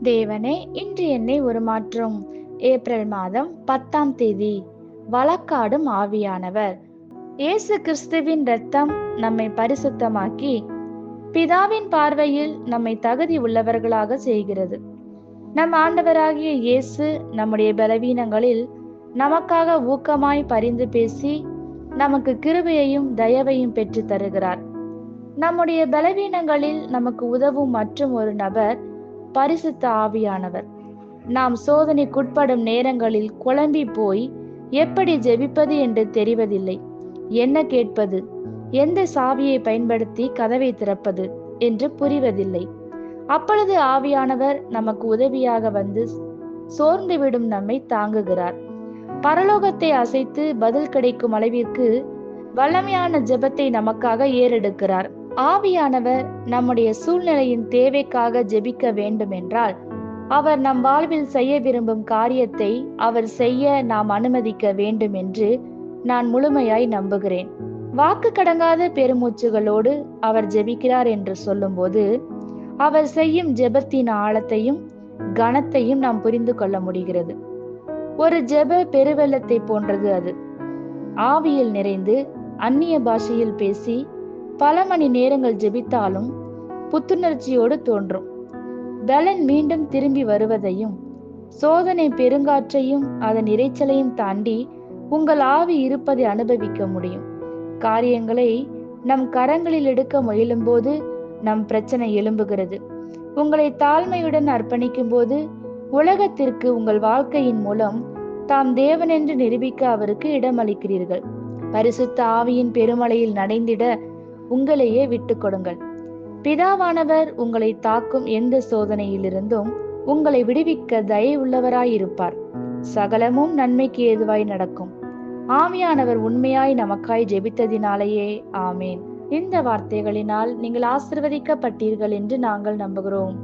தேவனே, இன்று என்னை உருமாற்றும். ஏப்ரல் மாதம் 10ஆம் தேதி. வழக்காடும் ஆவியானவர். இயேசு கிறிஸ்துவின் இரத்தம் நம்மை பரிசுத்தமாக்கி பிதாவின் பார்வையில் நம்மை தகுதி உள்ளவர்களாக செய்கிறது. நம் ஆண்டவராகிய இயேசு நம்முடைய பலவீனங்களில் நமக்காக ஊக்கமாய் பரிந்து பேசி நமக்கு கிருபையையும் தயவையும் பெற்று தருகிறார். நம்முடைய பலவீனங்களில் நமக்கு உதவும் மற்றும் ஒரு நபர் பரிசுத்த ஆவியானவர். நாம் சோதனைக்குட்படும் நேரங்களில் குழம்பி போய் எப்படி ஜெபிப்பது என்று தெரிவதில்லை, என்ன கேட்பது, எந்த சாவியை பயன்படுத்தி கதவை திறப்பது என்று புரிவதில்லை. அப்பொழுது ஆவியானவர் நமக்கு உதவியாக வந்து சோர்ந்துவிடும் நம்மை தாங்குகிறார். பரலோகத்தை அசைத்து பதில் கிடைக்கும் அளவிற்கு வல்லமையான ஜெபத்தை நமக்காக ஏறெடுக்கிறார். ஆவியானவர் நம்முடைய சூழ்நிலையின் தேவைக்காக ஜெபிக்க வேண்டும் என்றால் அவர் நம் வாழ்வில் செய்ய விரும்பும் காரியத்தை அவர் செய்ய நாம் அனுமதிக்க வேண்டும் என்று நான் முழுமையாய் நம்புகிறேன். வாக்கு கடங்காத பெருமூச்சுகளோடு அவர் ஜெபிக்கிறார் என்று சொல்லும்போது அவர் செய்யும் ஜெபத்தின் ஆழத்தையும் கனத்தையும் நாம் புரிந்து கொள்ள முடிகிறது. ஒரு ஜெப பெருவெள்ளத்தை போன்றது அது. ஆவியில் நிறைந்து அந்நிய பாஷையில் பேசி பல மணி நேரங்கள் ஜெபித்தாலும் புத்துணர்ச்சியோடு தோன்றும். பலன் மீண்டும் திரும்பி வருவதையும் சோதனை பெருங்காற்றையும் அதன் இரைச்சலையும் தாண்டி உங்கள் ஆவி இருப்பதை அனுபவிக்க முடியும். காரியங்களை நம் கரங்களில் எடுக்க முயலும் போது நம் பிரச்சனை எழும்புகிறது. உங்களை தாழ்மையுடன் அர்ப்பணிக்கும் போது உலகத்திற்கு உங்கள் வாழ்க்கையின் மூலம் தாம் தேவன் என்று நிரூபிக்க அவருக்கு இடமளிக்கிறீர்கள். பரிசுத்த ஆவியின் பெருமழையில் நடைந்திட உங்களையே விட்டு கொடுங்கள். பிதாவானவர் உங்களை தாக்கும் எந்த சோதனையிலிருந்தும் உங்களை விடுவிக்க தயவுள்ளவராயிருப்பார். சகலமும் நன்மைக்கு ஏதுவாய் நடக்கும். ஆவியானவர் உண்மையாய் நமக்காய் ஜெபித்ததினாலேயே. ஆமேன். இந்த வார்த்தைகளினால் நீங்கள் ஆசீர்வதிக்கப்பட்டீர்கள் என்று நாங்கள் நம்புகிறோம்.